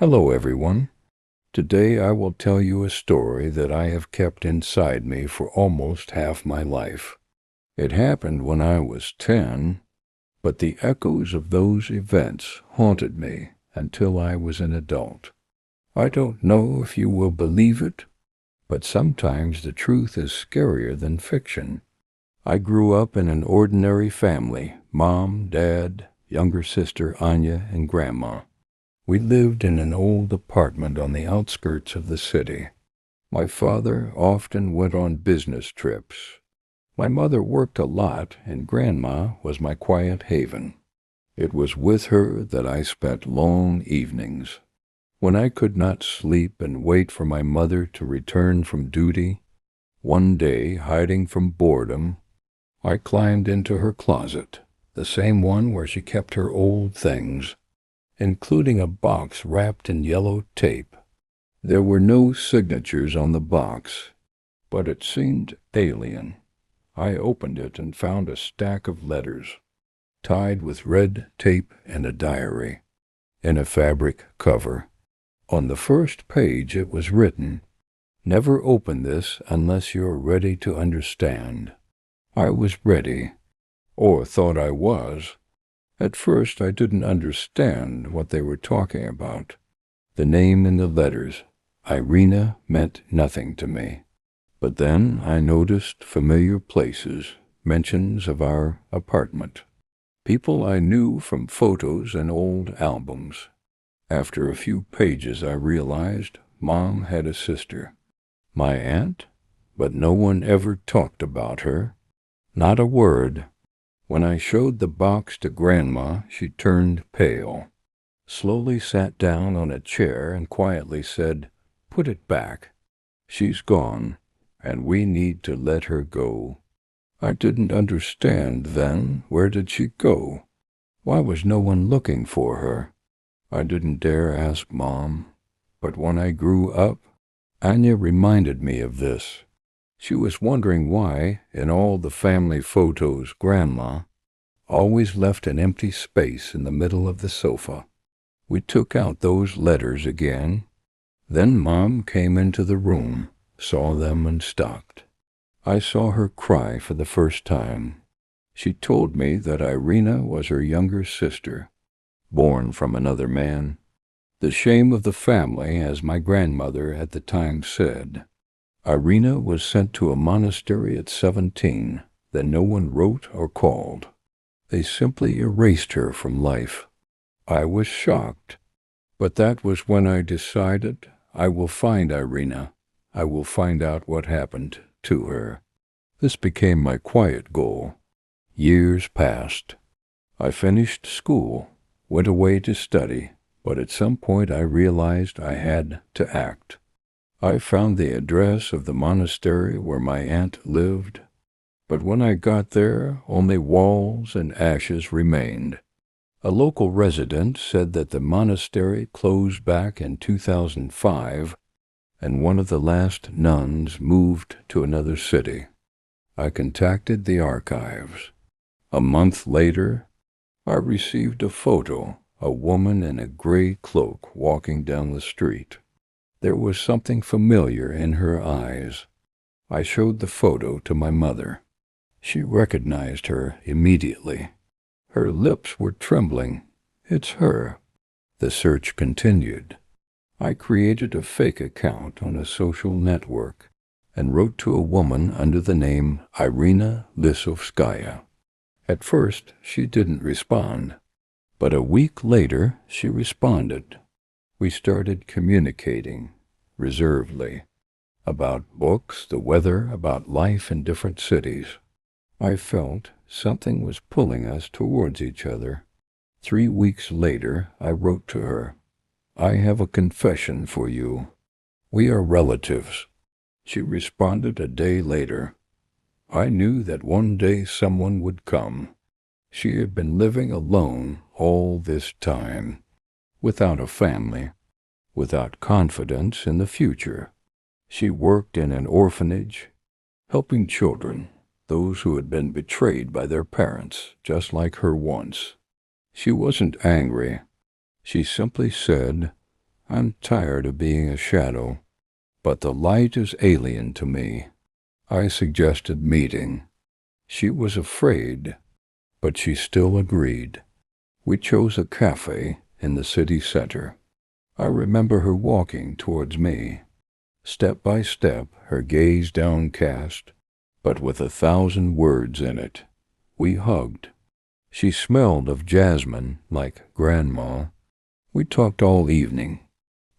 Hello, everyone. Today I will tell you a story that I have kept inside me for almost half my life. It happened when I was 10, but the echoes of those events haunted me until I was an adult. I don't know if you will believe it, but sometimes the truth is scarier than fiction. I grew up in an ordinary family: mom, dad, younger sister Anya, and grandma. We lived in an old apartment on the outskirts of the city. My father often went on business trips. My mother worked a lot, and Grandma was my quiet haven. It was with her that I spent long evenings. When I could not sleep and wait for my mother to return from duty, one day, hiding from boredom, I climbed into her closet, the same one where she kept her old things, including a box wrapped in yellow tape. There were no signatures on the box, but it seemed alien. I opened it and found a stack of letters, tied with red tape, and a diary in a fabric cover. On the first page it was written, "Never open this unless you're ready to understand." I was ready, or thought I was. At first I didn't understand what they were talking about. The name in the letters, Irina, meant nothing to me. But then I noticed familiar places, mentions of our apartment. People I knew from photos and old albums. After a few pages I realized Mom had a sister. My aunt? But no one ever talked about her. Not a word. When I showed the box to Grandma, she turned pale, slowly sat down on a chair, and quietly said, "Put it back. She's gone, and we need to let her go." I didn't understand then. Where did she go? Why was no one looking for her? I didn't dare ask Mom. But when I grew up, Anya reminded me of this. She was wondering why, in all the family photos, Grandma always left an empty space in the middle of the sofa. We took out those letters again. Then Mom came into the room, saw them, and stopped. I saw her cry for the first time. She told me that Irina was her younger sister, born from another man. The shame of the family, as my grandmother at the time said. Irina was sent to a monastery at 17. Then no one wrote or called. They simply erased her from life. I was shocked. But that was when I decided I will find Irina. I will find out what happened to her. This became my quiet goal. Years passed. I finished school, went away to study, but at some point I realized I had to act. I found the address of the monastery where my aunt lived, but when I got there, only walls and ashes remained. A local resident said that the monastery closed back in 2005, and one of the last nuns moved to another city. I contacted the archives. A month later, I received a photo, a woman in a gray cloak walking down the street. There was something familiar in her eyes. I showed the photo to my mother. She recognized her immediately. Her lips were trembling. "It's her." The search continued. I created a fake account on a social network and wrote to a woman under the name Irina Lisovskaya. At first, she didn't respond, but a week later, she responded. We started communicating, reservedly, about books, the weather, about life in different cities. I felt something was pulling us towards each other. 3 weeks later, I wrote to her, "I have a confession for you. We are relatives." She responded a day later. I knew that one day someone would come. She had been living alone all this time, without a family, without confidence in the future. She worked in an orphanage, helping children, those who had been betrayed by their parents, just like her once. She wasn't angry. She simply said, I'm tired of being a shadow, but the light is alien to me. I suggested meeting. She was afraid, but she still agreed. We chose a cafe in the city center. I remember her walking towards me, step by step, her gaze downcast, but with 1,000 words in it. We hugged. She smelled of jasmine like Grandma. We talked all evening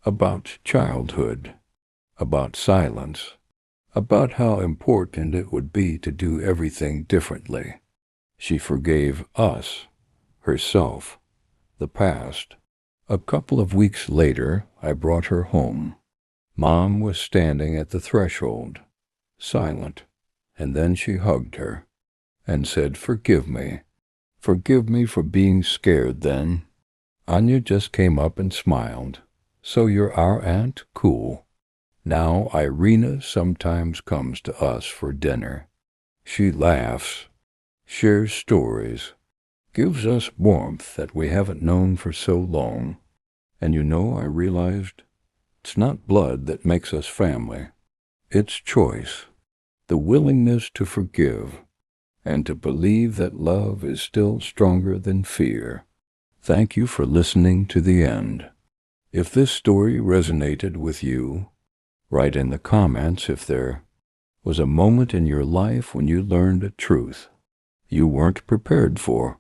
about childhood, about silence, about how important it would be to do everything differently. She forgave us, herself, the past. A couple of weeks later, I brought her home. Mom was standing at the threshold, silent, and then she hugged her and said, "Forgive me. Forgive me for being scared then." Anya just came up and smiled. "So you're our aunt? Cool." Now Irina sometimes comes to us for dinner. She laughs, shares stories, gives us warmth that we haven't known for so long. And I realized it's not blood that makes us family. It's choice, the willingness to forgive, and to believe that love is still stronger than fear. Thank you for listening to the end. If this story resonated with you, write in the comments if there was a moment in your life when you learned a truth you weren't prepared for.